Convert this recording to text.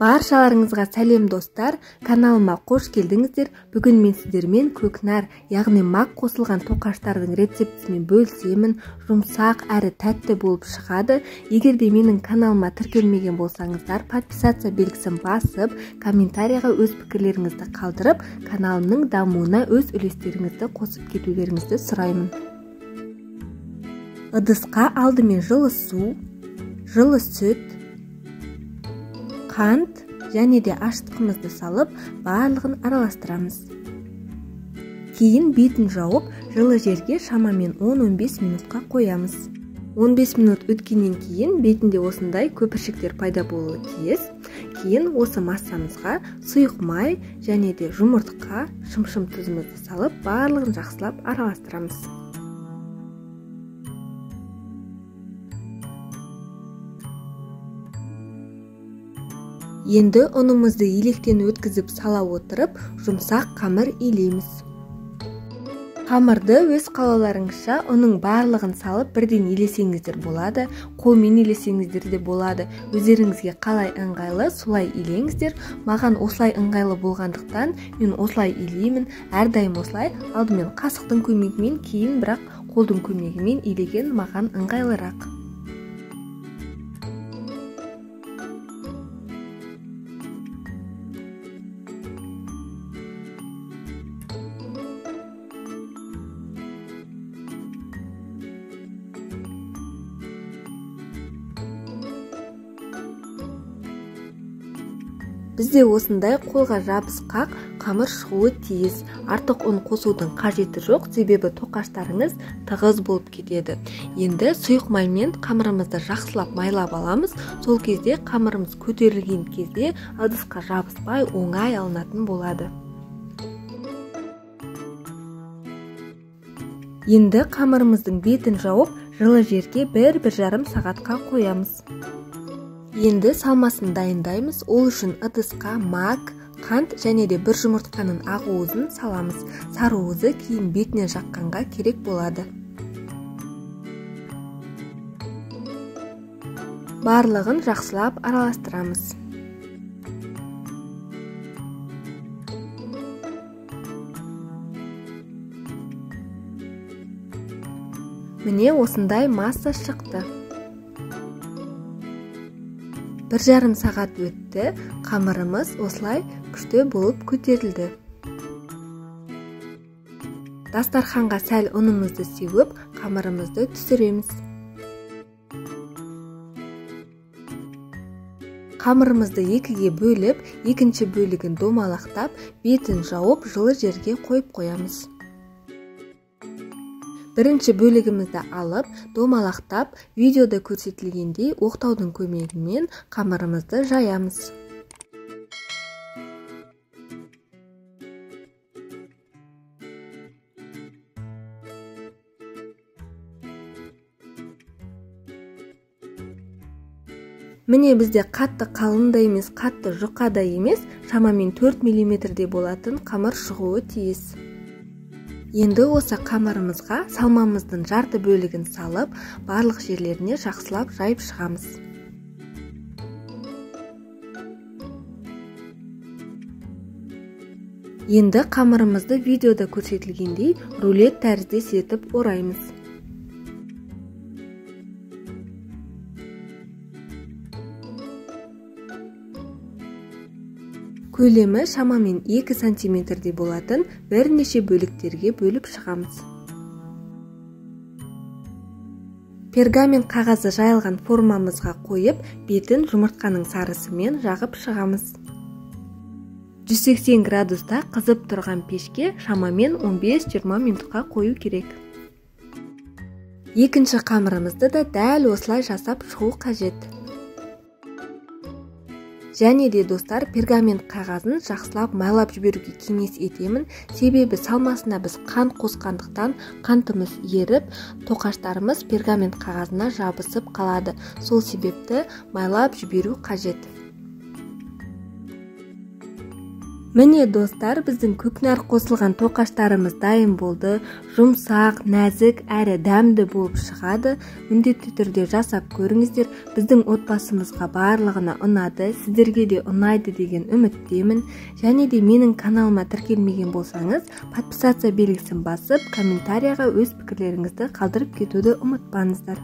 Баршаларыңызға сәлем достар, каналыма қош келдіңіздер. Бүгін мен сіздермен көкнар, яғни мак қосылған тоқаштардың рецептісімен бөлісемін. Жұмсақ әрі тәтті болып шығады. Егер де менің каналыма тіркелмеген болсаңыздар, подписация белгісін басып, комментарияға өз пікірлеріңізді қалдырып, каналымның дамуына өз үлестеріңізді қосып кетулеріңізді сұраймын. Ыдысқа алдымен жылы су, жылы сүт, қант және де аштығымызды салып, барлығын араластырамыз. Кейін бетін жауып, жылы жерге шамамен 10-15 минутқа қоямыз. 15 минут өткеннен кейін бетінде осындай көпіршіктер пайда болуы тиіс. Кейін осы массамызға сұйық май және де жұмыртқа, шымшым тұзымызды салып, барлығын жақсылап араластырамыз. Енді ұнымызды електен өткізіп сала отырып, жұмсақ қамыр илейміз. Қамырды өз қалауларыңызша ұның барлығын салып бірден илесеңіздер болады, қолмен илесеңіздер де болады. Өздеріңізге қалай ыңғайлы, солай илеңіздер. Маған осылай ыңғайлы болғандықтан мен осылай илеймін. Әрдайым осылай, алдымен қасықтың көмегімен, кейін бірақ қолдың көмегімен илеген маған ыңғайлырақ. Бізде осындай қолға жабысқақ қамыр шығуы тиіс. Артық ұн қосудың қажеті жоқ, себебі тоқаштарыңыз тығыз болып кетеді. Енді сұйық маймен қамырымызды жақсылап майлап аламыз. Сол кезде қамырымыз көтерілген кезде ыдысқа жабыспай оңай алынатын болады. Енді қамырымыздың бетін жауып, жылы жерге 1-1,5 сағатқа қоямыз. Енді салмасын дайындаймыз. Ол үшін ыдысқа мак, қант және де бір жұмыртқаның ақ уызын саламыз. Сары уызы кейін бетінен жаққанға керек болады. Барлығын жақсылап араластырамыз. Міне осындай масса шықты. 1,5 сағат өтті, қамырымыз осылай күшті болып көтерілді. Дастарханға сәл ұнымызды сеуіп, қамырымызды түсіреміз. Қамырымызды екіге бөліп, екінші бөлігін домалақтап, бетін жауып, жылы жерге қойып қоямыз. Бірінші бөлігімізді алып, домалақтап, видеода көрсетілгендей оқтаудың көмегімен қамырымызды жаямыз. Міне бізде қатты қалың да емес, қатты жұқа да емес, шамамен 4 мм болатын қамыр шығуы тиіс. Енді осы қамырымызға салмамыздың жарты бөлігін салып, барлық жерлеріне жақсылап жайып шығамыз. Енді қамырымызды видеода көрсетілгендей рулет тәріздес етіп ораймыз. Көлемі шамамен 2 сантиметрдей болатын бірнеше бөліктерге бөліп шығамыз. Пергамент қағазы жайылған формамызға қойып, бетін жұмыртқаның сарысымен жағып шығамыз. 180 градуста қызып тұрған пешке шамамен 15-20 минутқа қою керек. Екінші қамырымызды да дәл осылай жасап шығу қажет. Және де достар, пергамент қағазын жақсылап майлап жіберуге кеңес етемін, себебі салмасына біз қант қосқандықтан қантымыз еріп, тоқаштарымыз пергамент қағазына жабысып қалады. Сол себепті майлап жіберу қажет. Міне достар, біздің көкнәр қосылған тоқаштарымыз дайын болды. Жұмсақ, нәзік әрі дәмді болып шығады. Міндетті түрде жасап көріңіздер. Біздің отбасымызға барлығына ұнады, сіздерге де ұнайды деген үміттемін. Және де менің каналыма тіркелмеген болсаңыз, подписация белгісін басып, комментарияға өз пікірлеріңізді қалдырып кетуді ұмытпаңыздар.